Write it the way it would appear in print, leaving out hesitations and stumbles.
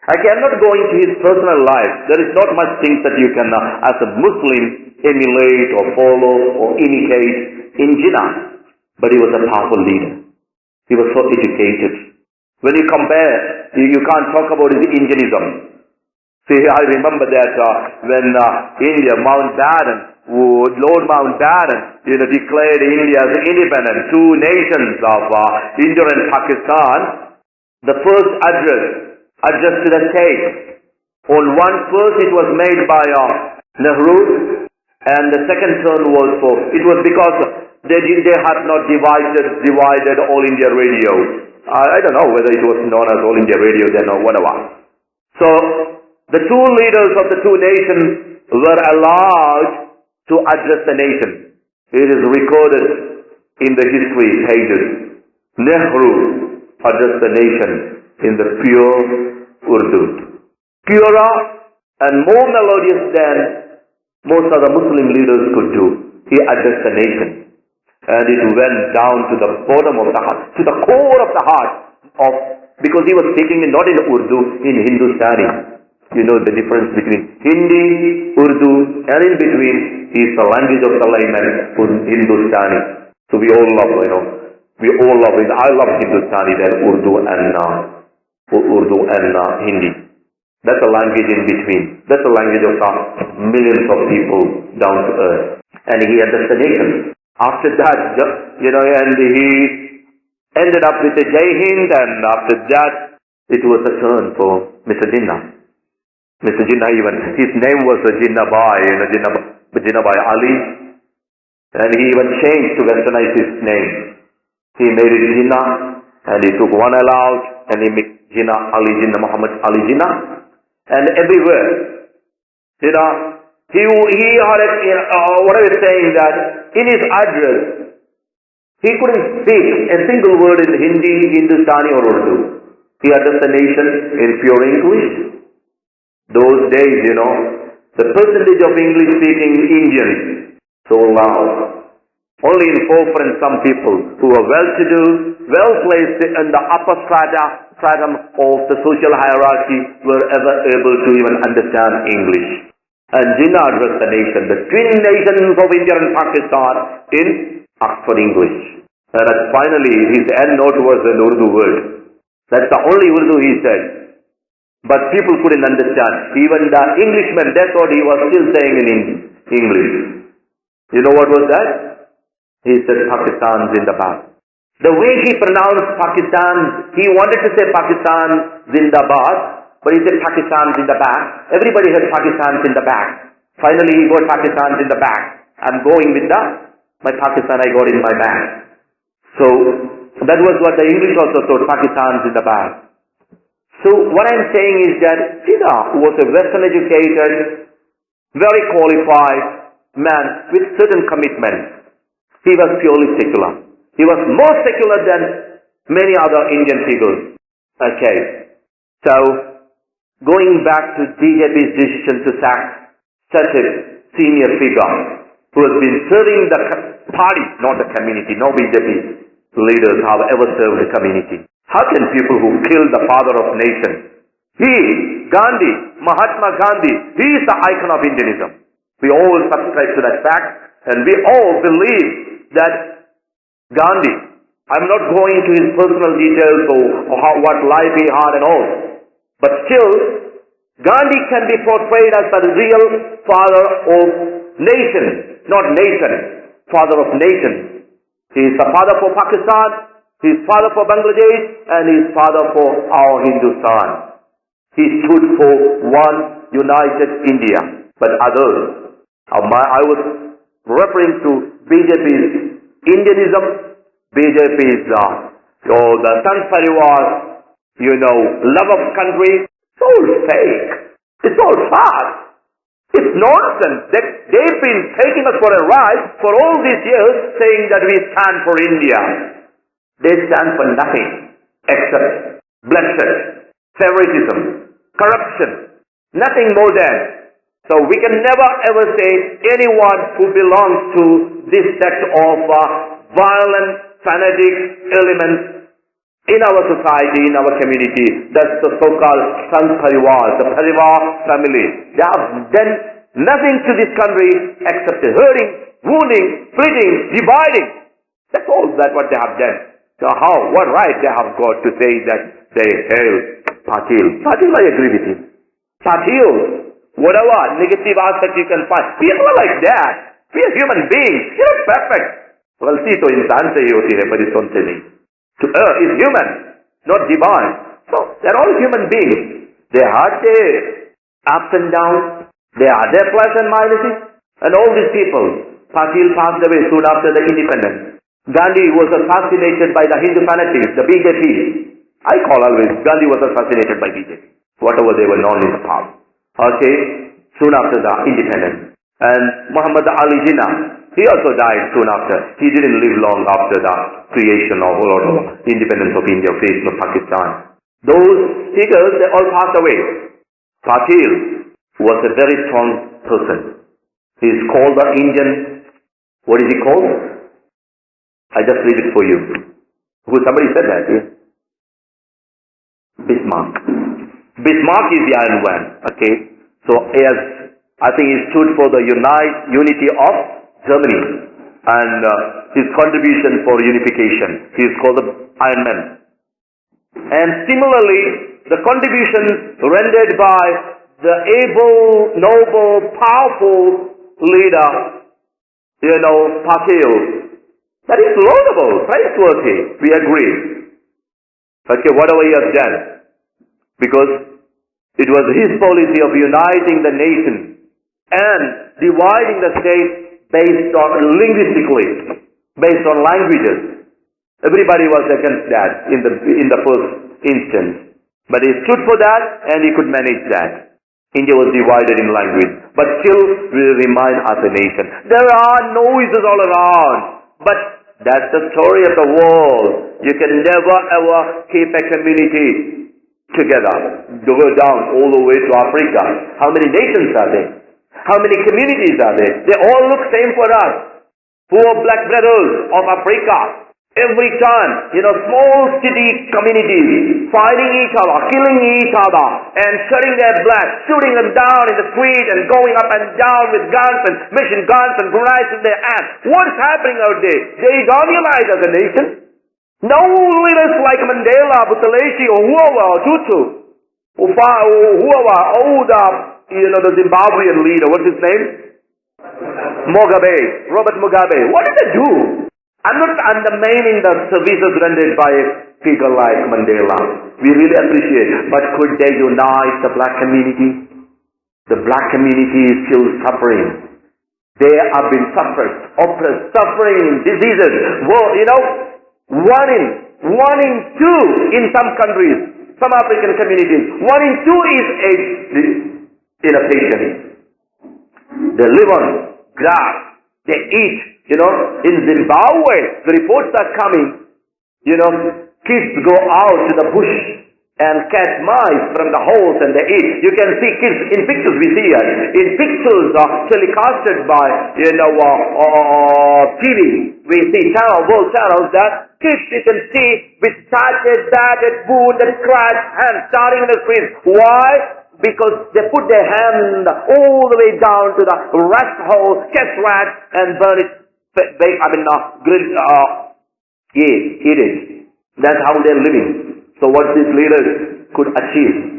I cannot go into his personal life. There is not much things that you can, as a Muslim, emulate or follow or imitate in Jinnah. But he was a powerful leader. He was so educated. When you compare, you can't talk about his Indianism. See, I remember that when India, Lord Mountbatten, declared India as independent, two nations of India and Pakistan, the first address to the state. On one first it was made by Nehru, and the second turn was it was because they had not divided All India Radio. I don't know whether it was known as All India Radio then or whatever. So the two leaders of the two nations were allowed to address the nation. It is recorded in the history pages. Nehru addressed the nation in the pure Urdu. Purer and more melodious than most other Muslim leaders could do. He addressed the nation. And it went down to the bottom of the heart, to the core of the heart because he was speaking not in Urdu, in Hindustani. You know the difference between Hindi, Urdu, and in between is the language of the layman, Hindustani. So we all love, we all love it. I love Hindustani than Urdu and Hindi. That's the language in between. That's the language of the millions of people down to earth. And he addressed the nation. After that, and he ended up with a Jai Hind, and after that, it was a turn for Mr. Jinnah. Mr. Jinnah his name was Jinnah Bhai Ali, and he even changed to westernize his name. He made it Jinnah, and he took one L out, and he made Jinnah Ali Jinnah, Muhammad Ali Jinnah, and everywhere, he had what I was saying that in his address, he couldn't speak a single word in Hindi, Hindustani or Urdu. He addressed the nation in pure English. Those days, the percentage of English-speaking Indians so loud. Only in forefront some people who were well-to-do, well-placed in the upper stratum of the social hierarchy were ever able to even understand English. And Jinnah addressed the nation, the twin nations of India and Pakistan, in Oxford English. And finally, his end note was an Urdu word. That's the only Urdu he said. But people couldn't understand. Even the Englishmen, they thought he was still saying in English. You know what was that? He said Pakistan Zindabad. The way he pronounced Pakistan, he wanted to say Pakistan Zindabad, but he said Pakistan Zindabad. Everybody heard Pakistan Zindabad. Finally he got Pakistan Zindabad. I'm going with my Pakistan I got in my bag. So that was what the English also thought, Pakistan Zindabad. So what I'm saying is that Jinnah was a Western educated, very qualified man with certain commitments. He was purely secular. He was more secular than many other Indian figures. Okay. So, going back to BJP's decision to sack such a senior figure who has been serving the party, not the community. No BJP leaders have ever served the community. How can people who killed the father of nation, Gandhi, Mahatma Gandhi, he is the icon of Indianism. We all subscribe to that fact, and we all believe that Gandhi, I'm not going into his personal details or what life he had and all, but still, Gandhi can be portrayed as the real father of nation, not nation, father of nation. He is the father for Pakistan, he is father for Bangladesh, and he is father for our Hindustan. He stood for one united India, but others. I was referring to BJP's Indianism, BJP's the San Parivar, love of country. It's all fake. It's all farce. It's nonsense. They've been taking us for a ride for all these years saying that we stand for India. They stand for nothing except bloodshed, favoritism, corruption, nothing more than. So we can never ever say anyone who belongs to this sect of violent, fanatic elements In our society, in our community, that's the so-called Sant Parivar, the Parivar family. They have done nothing to this country except hurting, wounding, splitting, dividing. That's all what they have done. So what right they have got to say that they hail Patel? Patel, I agree with him. Patel, whatever negative aspect you can find, people are like that. We are human beings. You're not perfect. गलती तो इंसान से ही होती है, परिश्रम से नहीं. To err is human, not divine. So they're all human beings. They had their ups and downs. They had their plus and minuses. And all these people, Patel passed away soon after the independence. Gandhi was assassinated by the Hindu fanatics, the BJP. I call always, Gandhi was assassinated by BJP, whatever they were known in the past. Okay, soon after the independence. And Muhammad Ali Jinnah, he also died soon after. He didn't live long after the creation of independence of India, creation of Pakistan. Those figures, they all passed away. Patel was a very strong person. He is called the Indian, what is he called? I just read it for you. Somebody said that, yeah? Bismarck. Bismarck is the Iron Man, okay? So as I think he stood for the unity of Germany and his contribution for unification. He is called the Iron Man. And similarly, the contribution rendered by the able, noble, powerful leader, Patel, that is laudable, praiseworthy, we agree. Okay, whatever he has done. Because it was his policy of uniting the nation and dividing the state based on linguistically, based on languages. Everybody was against that in the first instance. But he stood for that and he could manage that. India was divided in language, but still we remain as a nation. There are noises all around, but that's the story of the world. You can never ever keep a community together. Go down all the way to Africa. How many nations are there? How many communities are there? They all look same for us. Poor black brothers of Africa. Every time, small city communities fighting each other, killing each other, and shedding their blood, shooting them down in the street and going up and down with guns and machine guns and grenades in their hands. What's happening out there? They organize as a nation. No leaders like Mandela, Buthelezi, or whoever, Tutu, the Zimbabwean leader, what's his name? Robert Mugabe. What did they do? I'm not undermining the services rendered by people like Mandela. We really appreciate it. But could they unite the black community? The black community is still suffering. They have been oppressed, suffering, diseases. One in two in some countries, some African communities, 1 in 2 is AIDS in a patient. They live on grass. They eat. In Zimbabwe, the reports are coming, kids go out to the bush and catch mice from the holes and they eat. You can see kids in pictures we see here. In pictures telecasted by, TV. We see world channels that kids you can see with scratches, battered, wounded, scratched, and starting in the streets. Why? Because they put their hand all the way down to the rat hole, catch rat, and burn it. Eat it. That's how they're living. So what these leaders could achieve.